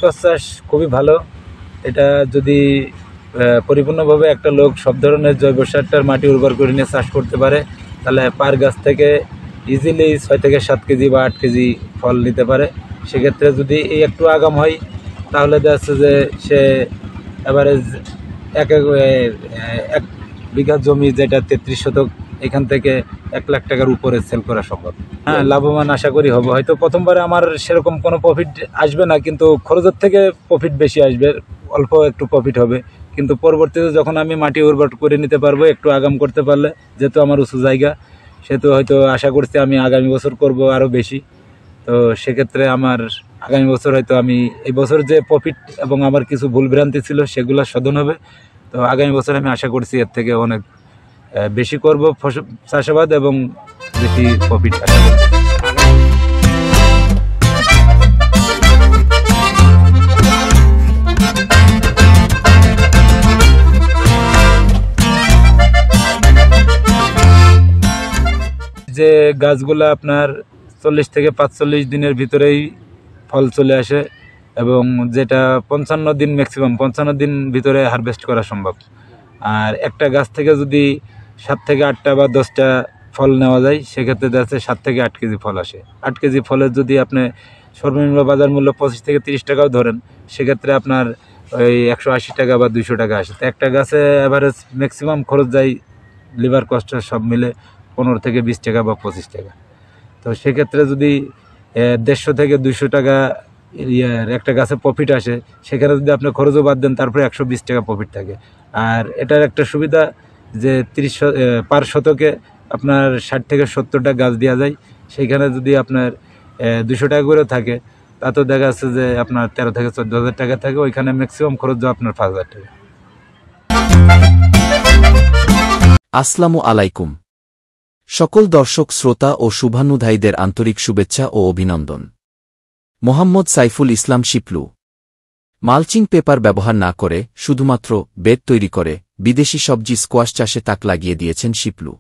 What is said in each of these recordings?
Squash চাষ খুবই ভালো। এটা যদি পরিপূর্ণভাবে একটা লোক সব ধরনের জৈব সারটার মাটি উর্বর করে নিয়ে চাষ করতে পারে, তাহলে পার গাছ থেকে ইজিলি 6 থেকে 7 কেজি বা 8 কেজি ফল নিতে পারে। সেক্ষেত্রে যদি এই একটু আগাম হয় তাহলে দেখা যাচ্ছে যে সে অ্যাভারেজ এক বিঘা জমি, যেটা 33 শতক, এখান থেকে 1 লাখ টাকার উপরে সেল করা সম্ভব। হ্যাঁ, লাভবান আশা করি হবে। হয়তো প্রথমবারে আমার সেরকম কোনো প্রফিট আসবে না, কিন্তু খরচের থেকে প্রফিট বেশি আসবে, অল্প একটু প্রফিট হবে। কিন্তু পরবর্তীতে যখন আমি মাটি উর্বর করে নিতে পারবো, একটু আগাম করতে পারলে, যেহেতু আমার উঁচু জায়গা, সেহেতু হয়তো আশা করছি আমি আগামী বছর করব আরও বেশি। তো সেক্ষেত্রে আমার আগামী বছর হয়তো আমি এই বছর যে প্রফিট এবং আমার কিছু ভুলভ্রান্তি ছিল সেগুলো শোধন হবে। তো আগামী বছর আমি আশা করছি এর থেকে অনেক বেশি করব চাষাবাদ এবং বেশি প্রফিট আশা করব। যে গাছগুলো আপনার 40 থেকে 45 দিনের ভিতরেই ফল চলে আসে, এবং যেটা 55 দিন, ম্যাক্সিমাম 55 দিন ভিতরে হারভেস্ট করা সম্ভব। আর একটা গাছ থেকে যদি 7 থেকে 8টা বা 10টা ফল নেওয়া যায়, সেক্ষেত্রে দেখা যাচ্ছে 7 থেকে 8 কেজি ফল আসে। 8 কেজি ফলের যদি আপনি সর্বনিম্ন বাজার মূল্য 25 থেকে 30 টাকাও ধরেন, সেক্ষেত্রে আপনার ওই 180 টাকা বা 200 টাকা আসে। তো একটা গাছে অ্যাভারেজ ম্যাক্সিমাম খরচ যায় লিভার কস্ট সব মিলে 15 থেকে 20 টাকা বা 25 টাকা। তো সেক্ষেত্রে যদি 150 থেকে 200 টাকা একটা গাছে প্রফিট আসে, সেখানে যদি আপনি খরচও বাদ দেন, তারপরে 120 টাকা প্রফিট থাকে। আর এটার একটা সুবিধা যে 30 পার শতকে আপনার 60 থেকে 70টা গাছ দেওয়া যায়। সেইখানে যদি আপনার 200 টাকা করে থাকে, তাতেও দেখা যাচ্ছে যে আপনার 13 থেকে 14,000 টাকা থাকে। ওইখানে ম্যাক্সিমাম খরচ যায় আপনার 5,000 টাকা। আসসালামু আলাইকুম সকল দর্শক শ্রোতা ও শুভানুধ্যায়ীদের আন্তরিক শুভেচ্ছা ও অভিনন্দন। মোহাম্মদ সাইফুল ইসলাম শিপলু মালচিং পেপার ব্যবহার না করে শুধুমাত্র বেড তৈরি করে বিদেশি সবজি স্কোয়াশ চাষে তাক লাগিয়ে দিয়েছেন শিপলু।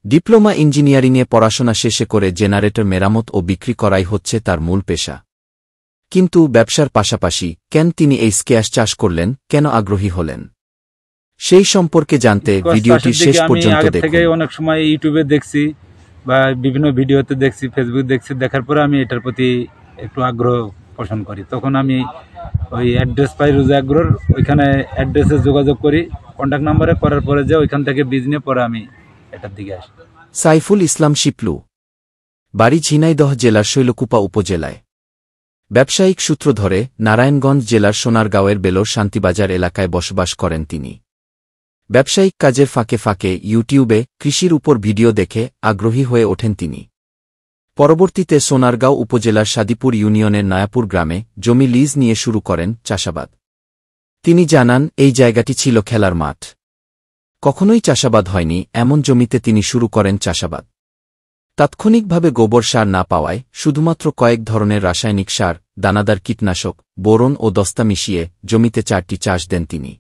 ডিপ্লোমা ইঞ্জিনিয়ারিংয়ে পড়াশোনা শেষে করে জেনারেটর মেরামত ও বিক্রি করাই হচ্ছে তার মূল পেশা। কিন্তু ব্যবসার পাশাপাশি কেন তিনি এই স্কোয়াশ চাষ করলেন, কেন আগ্রহী হলেন, সেই সম্পর্কে জানতে ভিডিওটি শেষ পর্যন্ত দেখুন। অনেক সময় ইউটিউবে দেখছি বা বিভিন্ন ভিডিওতে দেখছি, ফেসবুক দেখছি, দেখার পরে আমি এটার প্রতি একটু আগ্রহ পোষণ করি। তখন আমি ওই অ্যাড্রেস পাই রোজা আগ্রহ, ওইখানে অ্যাড্রেসে যোগাযোগ করি, কন্ট্যাক্ট নাম্বারে, করার পরে যে ওইখান থেকে বীজ নিয়ে পরে আমি এটার দিকে আসি। সাইফুল ইসলাম শিপলু বাড়ি ঝিনাইদহ জেলার শৈলকুপা উপজেলায়। ব্যবসায়িক সূত্র ধরে নারায়ণগঞ্জ জেলার সোনারগাঁওয়ের বেলোর শান্তিবাজার এলাকায় বসবাস করেন তিনি। ব্যবসায়িক কাজের ফাঁকে ফাঁকে ইউটিউবে কৃষির উপর ভিডিও দেখে আগ্রহী হয়ে ওঠেন তিনি। পরবর্তীতে সোনারগাঁও উপজেলার সাদিপুর ইউনিয়নের নয়াপুর গ্রামে জমি লিজ নিয়ে শুরু করেন চাষাবাদ। তিনি জানান, এই জায়গাটি ছিল খেলার মাঠ, কখনোই চাষাবাদ হয়নি, এমন জমিতে তিনি শুরু করেন চাষাবাদ। তাৎক্ষণিকভাবে গোবর সার না পাওয়ায় শুধুমাত্র কয়েক ধরনের রাসায়নিক সার, দানাদার কীটনাশক, বোরন ও দস্তা মিশিয়ে জমিতে 4টি চাষ দেন তিনি।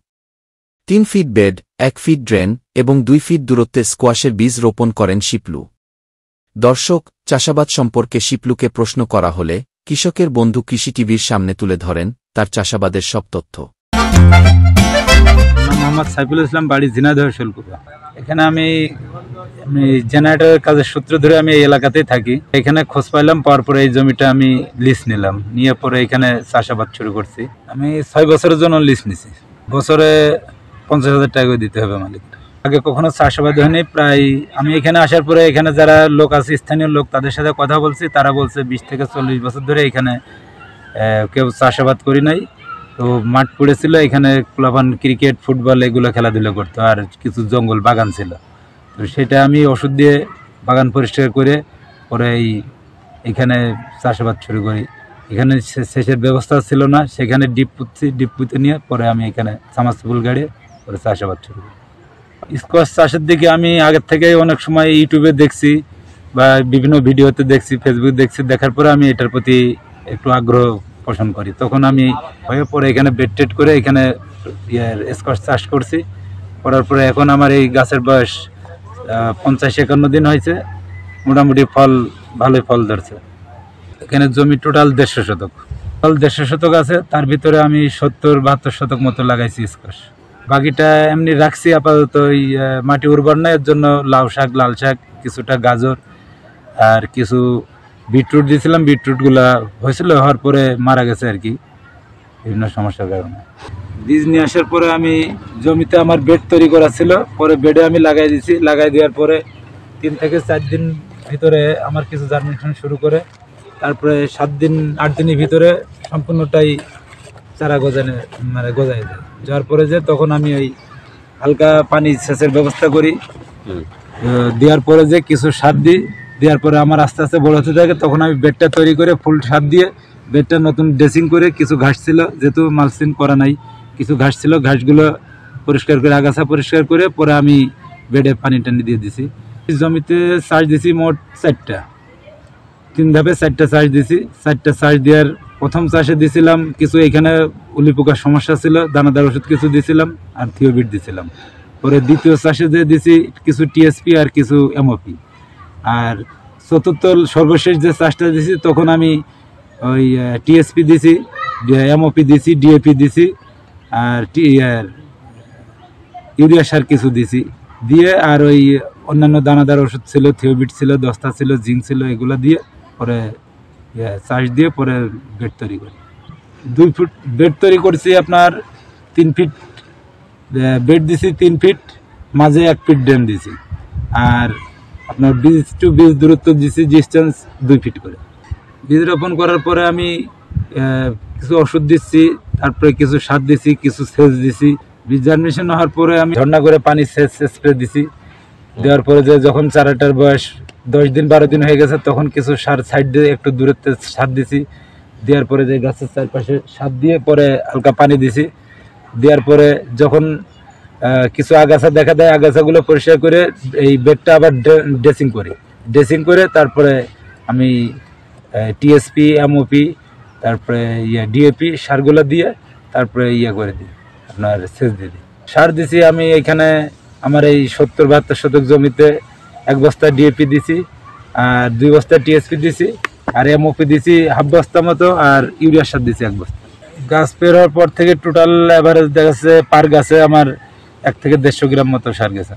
3 ফিট বেড, 1 ফিট ড্রেন এবং 2 ফিট দূরত্বে স্কোয়াশের বীজ রোপণ করেন শিপলু। দর্শক, চাষাবাদ সম্পর্কে শিপলুকে প্রশ্ন করা হলে কৃষকের বন্ধু কৃষি টিভির সামনে তুলে ধরেন তার চাষাবাদের সব তথ্য। মোহাম্মদ সাইফুল ইসলাম, বাড়ি ঝিনাইদহ শৈলকুপা। এখানে আমি জেনারেটরের কাজের সূত্র ধরে আমি এই এলাকাতেই থাকি। এখানে খোঁজ পাইলাম, পাওয়ার পরে এই জমিটা আমি লিজ নিলাম, নিয়ে পরে এখানে চাষাবাদ শুরু করছি। আমি 6 বছরের জন্য লিজ নিছি। বছরে 50,000 টাকা দিতে হবে মালিক। আগে কখনো চাষাবাদ হয়নি। প্রায় আমি এখানে আসার পরে এখানে যারা লোক আছে, স্থানীয় লোক, তাদের সাথে কথা বলছি, তারা বলছে 20 থেকে 40 বছর ধরে এখানে কেউ চাষাবাদ করি নাই। তো মাঠ পড়েছিল, এখানে পোলাপান ক্রিকেট, ফুটবল এগুলো খেলাধুলা করতো, আর কিছু জঙ্গল বাগান ছিল। তো সেটা আমি ওষুধ দিয়ে বাগান পরিষ্কার করে পরে এইখানে চাষাবাদ শুরু করি। এখানে সেচের ব্যবস্থা ছিল না, সেখানে ডিপ পুঁতে নিয়ে পরে আমি এখানে সাবমার্সিবল গাড়ি পরে চাষাবাদ শুরু করি। স্কোয়াশ চাষের দিকে আমি আগের থেকে অনেক সময় ইউটিউবে দেখছি বা বিভিন্ন ভিডিওতে দেখছি, ফেসবুক দেখছি, দেখার পরে আমি এটার প্রতি একটু আগ্রহ পোষণ করি। তখন আমি হয়ে পরে এখানে বেড টেড করে এখানে স্কোয়াশ চাষ করছি। করার পরে এখন আমার এই গাছের বয়স 50-51 দিন হয়েছে। মোটামুটি ফল ভালোই ফল ধরছে। এখানে জমি টোটাল 150 শতক। 150 শতক আছে, তার ভিতরে আমি 70-72 শতক মতো লাগাইছি স্কোয়াশ। বাকিটা এমনি রাখছি আপাতত, ওই মাটি উর্বর না, এর জন্য লাউ শাক, লাল শাক, কিছুটা গাজর আর কিছু বিটরুট দিয়েছিলাম। বিটরুটগুলা হয়েছিল, হওয়ার পরে মারা গেছে আর কি, বিভিন্ন সমস্যার কারণে। বীজ নিয়ে আসার পরে আমি জমিতে আমার বেড তৈরি করা ছিল, পরে বেডে আমি লাগাই দিয়েছি। লাগাই দেওয়ার পরে 3 থেকে 4 দিন ভিতরে আমার কিছু জার্মিনেশন শুরু করে, তারপরে 7 দিন 8 দিনের ভিতরে সম্পূর্ণটাই চারা গজায় যায়। যাওয়ার পরে যে তখন আমি ওই হালকা পানি সেচের ব্যবস্থা করি, দেওয়ার পরে যে কিছু সার দিই, দেওয়ার পরে আমার আস্তে আস্তে বড় হতে থাকে। তখন আমি বেডটা তৈরি করে ফুল সার দিয়ে বেডটা নতুন ড্রেসিং করে, কিছু ঘাস ছিল যেহেতু মালচিং করা নাই, কিছু ঘাস ছিল, ঘাসগুলো পরিষ্কার করে আগাছা পরিষ্কার করে পরে আমি বেডে পানি টানি দিয়ে দিছি। জমিতে চাষ দিছি মোট 4টা, 3 ধাপে 4টা চাষ দিছি। 4টা চাষ দেওয়ার প্রথম চাষে দিছিলাম কিছু, এখানে উলি পোকার সমস্যা ছিল, দানাদার ওষুধ কিছু দিছিলাম আর থিওবিট দিছিলাম। পরে দ্বিতীয় চাষে যে দিছি কিছু টিএসপি আর কিছু এমওপি। আর চতুর্থ সর্বশেষ যে চাষটা দিছি তখন আমি ওই টিএসপি দিছি, এমওপি দিছি, ডিএপি দিছি আর ইউরিয়া সার কিছু দিছি দিয়ে, আর ওই অন্যান্য দানাদার ওষুধ ছিল, থিওবিট ছিল, দস্তা ছিল, জিঙ্ক ছিল, এগুলো দিয়ে পরে চাষ দিয়ে পরে বেড তৈরি করি। 2 ফুট বেড তৈরি করছি, আপনার 3 ফিট বেড দিছি, 3 ফিট মাঝে 1 ফিট ড্রেন দিছি, আর আপনার বীজ টু বীজ দূরত্ব দিছি ডিস্টেন্স 2 ফিট করে। বীজ রোপণ করার পরে আমি কিছু ওষুধ দিচ্ছি, তারপরে কিছু সার দিছি, কিছু সেচ দিছি। বীজ জার্মিনেশন হওয়ার পরে আমি ঝর্ণা করে পানি সেচ স্প্রে দিছি। দেওয়ার পরে যে যখন চারাটার বয়স 10 দিন 12 দিন হয়ে গেছে তখন কিছু সার সাইড দিয়ে একটু দূরত্বে সার দিছি। দেওয়ার পরে যে গাছের চারপাশে সার দিয়ে পরে হালকা পানি দিছি। দেওয়ার পরে যখন কিছু আগাছা দেখা দেয়, আগাছাগুলো পরিষ্কার করে এই বেডটা আবার ড্রেসিং করি। ড্রেসিং করে তারপরে আমি টিএসপি, এমওপি, তারপরে ডিএপি সারগুলো দিয়ে তারপরে করে দিই, আপনার সেচ দিয়ে দিই। সার দিছি আমি এখানে আমার এই 70-72 শতক জমিতে 1 বস্তা ডিএপি দিছি, আর 2 বস্তা টিএসপি দিছি, আর এমওপি দিছি 1/2 বস্তা মতো, আর ইউরিয়া সার দিছি 1 বস্তা। গাছ বের হওয়ার পর থেকে টোটাল অ্যাভারেজ দেখা যাচ্ছে পার গাছে আমার 1 থেকে 150 গ্রাম মতো সার গেছে।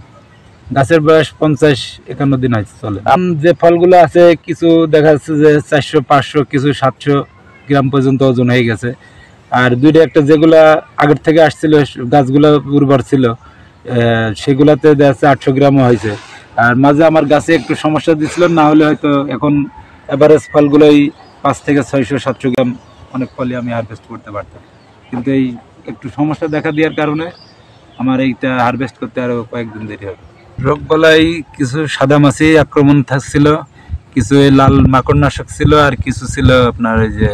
গাছের বয়স 50-51 দিন হয়েছে চলে। যে ফলগুলো আছে কিছু দেখা যাচ্ছে যে 400-500, কিছু 700 গ্রাম পর্যন্ত ওজন হয়ে গেছে। আর 2টা একটা যেগুলা আগের থেকে আসছিল, গাছগুলো উর্বর ছিল, সেগুলাতে দেখা যাচ্ছে 800 গ্রামও হয়েছে। আর মাঝে আমার গাছে একটু সমস্যা দিচ্ছিল, না হলে হয়তো এখন অ্যাভারেজ ফলগুলোই 5 থেকে 600-700 গ্রাম অনেক ফলই আমি হারভেস্ট করতে পারতাম। কিন্তু এই একটু সমস্যা দেখা দেওয়ার কারণে আমার এইটা হারভেস্ট করতে আরও কয়েকদিন দেরি হবে। রোগ বালাই কিছু সাদামাছি আক্রমণ থাকছিল, কিছু লাল মাকড়নাশক ছিল, আর কিছু ছিল আপনার ওই যে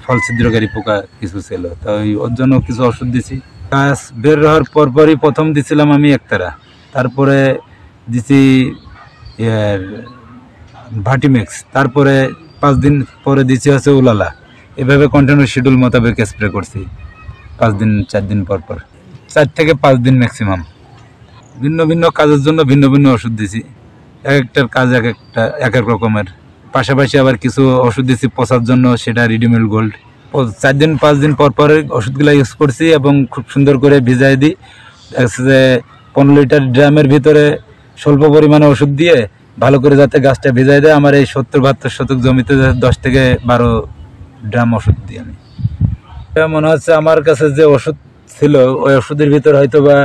ফল ছিদ্রকারী পোকা কিছু ছিল। তো ওর জন্য কিছু ওষুধ দিছি। গাছ বের হওয়ার পরপরই প্রথম দিছিলাম আমি একতারা, তারপরে দিছি ভার্টিমেক্স, তারপরে 5 দিন পরে দিছি হচ্ছে উলালা। এভাবে কন্টিনিউ শিডিউল মোতাবেক স্প্রে করছি 5 দিন 4 দিন পর পর, 4 থেকে 5 দিন ম্যাক্সিমাম। ভিন্ন ভিন্ন কাজের জন্য ভিন্ন ভিন্ন ওষুধ দিছি, এক একটার কাজ এক এক রকমের। পাশাপাশি আবার কিছু ওষুধ দিছি পচার জন্য, সেটা রিডিমেল গোল্ড। 4 দিন 5 দিন পর পরে ওষুধগুলো ইউজ করছি এবং খুব সুন্দর করে ভিজাই দিই। যে 15 লিটার ড্রামের ভিতরে স্বল্প পরিমাণে ওষুধ দিয়ে ভালো করে যাতে গাছটা ভিজাই দেয়। আমার এই 70-72 শতক জমিতে 10 থেকে 12 ড্রাম ওষুধ দিই আমি। মনে হচ্ছে আমার কাছে যে ওষুধ ছিল ওই ওষুধের ভিতরে হয়তো বা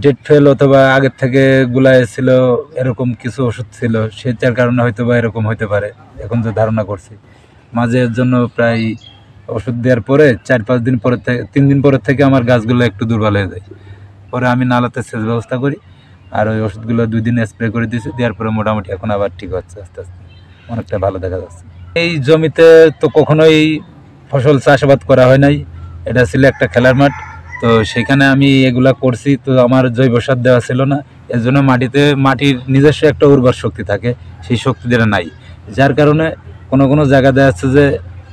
ডেট ফেল অথবা আগের থেকে গুলায় ছিল, এরকম কিছু ওষুধ ছিল, সেটার কারণে হয়তো বা এরকম হইতে পারে এখন যে ধারণা করছি। মাঝে এর জন্য প্রায় ওষুধ দেওয়ার পরে 4-5 দিন পরে থেকে 3 দিন পরের থেকে আমার গাছগুলো একটু দুর্বল হয়ে যায়। পরে আমি নালাতে সেচ ব্যবস্থা করি, আর ওই ওষুধগুলো 2 দিন স্প্রে করে দিয়েছি। দেওয়ার পরে মোটামুটি এখন আবার ঠিক হচ্ছে, আস্তে আস্তে অনেকটা ভালো দেখা যাচ্ছে। এই জমিতে তো কখনোই ফসল চাষাবাদ করা হয় নাই, এটা ছিল একটা খেলার মাঠ। তো সেখানে আমি এগুলা করছি, তো আমার জৈব সার দেওয়া ছিল না, এর জন্য মাটির নিজস্ব একটা উর্বর শক্তি থাকে, সেই শক্তি যেটা নাই, যার কারণে কোনো কোনো জায়গা দেখা যাচ্ছে যে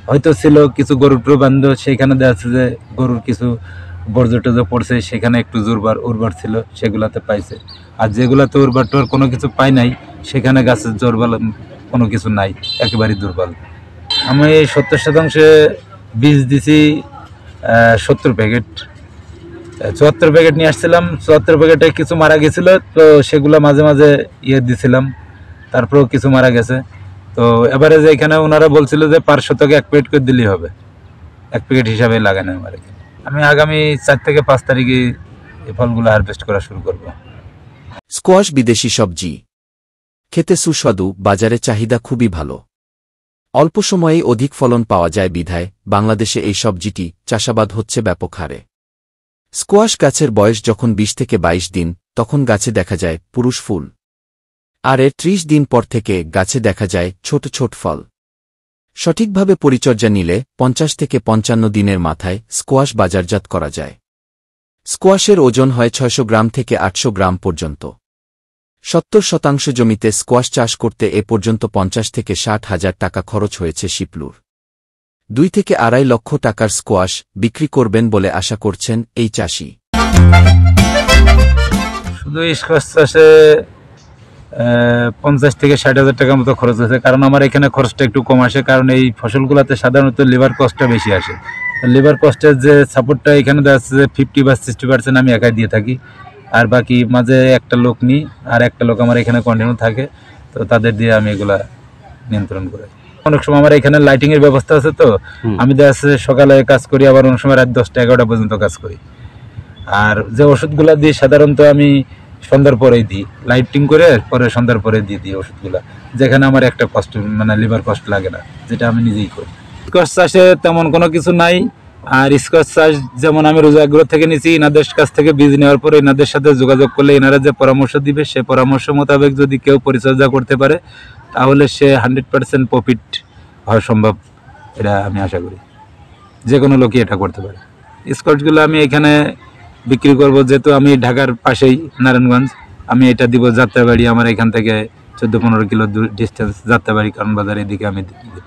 হয়তো ছিল কিছু গরুর প্রবন্ধ, সেইখানে দেখা যাচ্ছে যে গরুর কিছু বর্জ্য টর্জ্য পড়ছে, সেখানে একটু উর্বর ছিল, সেগুলাতে পাইছে। আর যেগুলাতে উর্বর টোর কোনো কিছু পাই নাই, সেখানে গাছের জোরবল কোনো কিছু নাই, একেবারেই দুর্বল। আমি 70% বীজ দিছি 70 প্যাকেট। 74 প্যাকেট নিয়ে আসছিলাম, 74 প্যাকেটে কিছু মারা গেছিল, তো সেগুলো মাঝে মাঝে দিছিলাম, তারপরেও কিছু মারা গেছে। তো এবারে যে এখানে ওনারা বলছিল যে পার শতকে 1 প্যাকেট করে দিলেই হবে, 1 প্যাকেট হিসাবে লাগানো আমার এখানে। আমি আগামী 4 থেকে 5 তারিখে এই ফলগুলো হারভেস্ট করা শুরু করব। স্কোয়াশ বিদেশি সবজি, খেতে সুস্বাদু, বাজারে চাহিদা খুবই ভালো। অল্প সময়েই অধিক ফলন পাওয়া যায় বিধায় বাংলাদেশে এই সবজিটি চাষাবাদ হচ্ছে ব্যাপক হারে। স্কোয়াশ গাছের বয়স যখন 20 থেকে 22 দিন, তখন গাছে দেখা যায় পুরুষ ফুল, আর এর 30 দিন পর থেকে গাছে দেখা যায় ছোট ছোট ফল। সঠিকভাবে পরিচর্যা নিলে 50 থেকে 55 দিনের মাথায় স্কোয়াশ বাজারজাত করা যায়। স্কোয়াশের ওজন হয় 600 গ্রাম থেকে 800 গ্রাম পর্যন্ত। 70% জমিতে স্কোয়াশ চাষ করতে এ পর্যন্ত 50 থেকে 60 হাজার টাকা খরচ হয়েছে শিপলুর। 2 থেকে 2.5 লক্ষ টাকার স্কোয়াশ বিক্রি করবেন বলে আশা করছেন এই চাষি। শুধু স্কোয়াশ চাষে 50 থেকে 60 হাজার টাকার মতো খরচ হয়েছে, কারণ আমার এখানে খরচটা একটু কম আসে, কারণ এই ফসলগুলোতে সাধারণত লেবার কস্টটা বেশি আসে। লেবার কস্টের যে সাপোর্টটা এখানে দেওয়া যাচ্ছে যে 50 বা 60% আমি একাই দিয়ে থাকি, আর বাকি মাঝে একটা লোক নিই, আর একটা লোক আমার এখানে কন্টিনিউ থাকে, তো তাদের দিয়ে আমি এগুলা নিয়ন্ত্রণ করি। অনেক সময় আমার এখানে লাইটিং এর ব্যবস্থা আছে, তো আমি দেখা যাচ্ছে সকালে কাজ করি, আবার অনেক সময় রাত 10টা 11টা পর্যন্ত কাজ করি। আর যে ওষুধগুলা দিই সাধারণত আমি সন্ধ্যার পরেই দিই, লাইটিং করে পরে সন্ধ্যার পরে দিয়ে দিই ওষুধগুলা, যেখানে আমার একটা কষ্ট মানে লিভার কষ্ট লাগে না, যেটা আমি নিজেই করি। স্কোয়াশ চাষে তেমন কোনো কিছু নাই। আর স্কোয়াশ চাষ যেমন আমি রোজা এগ্রো থেকে নিয়েছি, এনাদের কাছ থেকে বীজ নেওয়ার পরে এনাদের সাথে যোগাযোগ করলে এনারা যে পরামর্শ দিবে সে পরামর্শ মোতাবেক যদি কেউ পরিচর্যা করতে পারে তাহলে সে 100% প্রফিট হওয়া সম্ভব, এটা আমি আশা করি। যে কোনো লোকই এটা করতে পারে। স্কোয়াশগুলো আমি এখানে বিক্রি করব, যেহেতু আমি ঢাকার পাশেই নারায়ণগঞ্জ, আমি এটা দিব যাত্রাবাড়ি, আমার এখান থেকে 14-15 কিলো ডিস্টেন্স যাত্রাবাড়ি কারণ বাজার, এদিকে আমি দিব।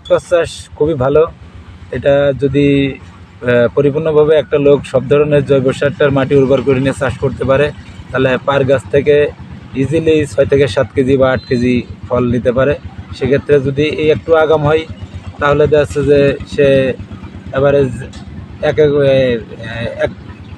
স্কোয়াশ চাষ খুবই ভালো। এটা যদি পরিপূর্ণভাবে একটা লোক সব ধরনের জৈব সারটার মাটি উর্বর করে নিয়ে চাষ করতে পারে, তাহলে পার গাছ থেকে ইজিলি 6 থেকে 7 কেজি বা 8 কেজি ফল নিতে পারে। সেক্ষেত্রে যদি এই একটু আগাম হয় তাহলে দেখা যাচ্ছে যে সে এভারেজ এক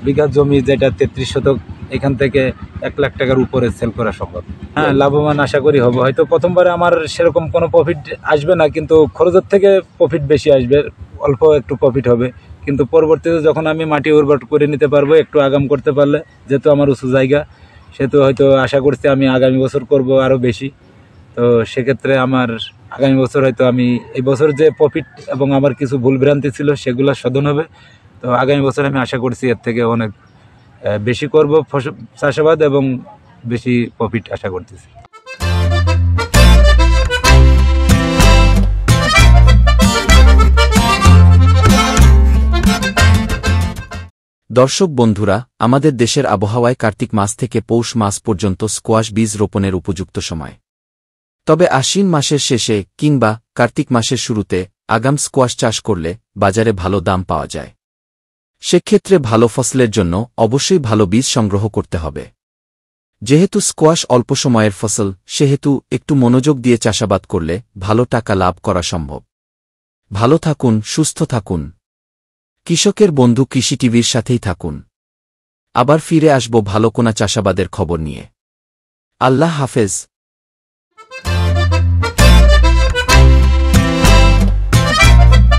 বিঘা জমি, যেটা 33 শতক, এখান থেকে 1 লাখ টাকার উপরে সেল করা সম্ভব। হ্যাঁ, লাভবান আশা করি হব। হয়তো প্রথমবারে আমার সেরকম কোনো প্রফিট আসবে না, কিন্তু খরচের থেকে প্রফিট বেশি আসবে, অল্প একটু প্রফিট হবে। কিন্তু পরবর্তীতে যখন আমি মাটি উর্বর করে নিতে পারবো একটু আগাম করতে পারলে, যেহেতু আমার উঁচু জায়গা, সেহেতু হয়তো আশা করছি আমি আগামী বছর করব আরও বেশি। তো সেক্ষেত্রে আমার আগামী বছর হয়তো আমি এই বছর যে প্রফিট এবং আমার কিছু ভুলভ্রান্তি ছিল সেগুলো শোধন হবে। তো আগামী বছর আমি আশা করছি এর থেকে অনেক বেশি করব চাষাবাদ এবং বেশি প্রফিট আশা করতেছি। দর্শক বন্ধুরা, আমাদের দেশের আবহাওয়ায় কার্তিক মাস থেকে পৌষ মাস পর্যন্ত স্কোয়াশ বীজ রোপণের উপযুক্ত সময়। তবে আশ্বিন মাসের শেষে কিংবা কার্তিক মাসের শুরুতে আগাম স্কোয়াশ চাষ করলে বাজারে ভালো দাম পাওয়া যায়। সেক্ষেত্রে ভালো ফসলের জন্য অবশ্যই ভালো বীজ সংগ্রহ করতে হবে। যেহেতু স্কোয়াশ অল্প সময়ের ফসল, সেহেতু একটু মনোযোগ দিয়ে চাষাবাদ করলে ভালো টাকা লাভ করা সম্ভব। ভালো থাকুন, সুস্থ থাকুন। কৃষকের বন্ধু কৃষি টিভির সাথেই থাকুন। আবার ফিরে আসব ভালো কোনা চাষাবাদের খবর নিয়ে। আল্লাহ হাফেজ।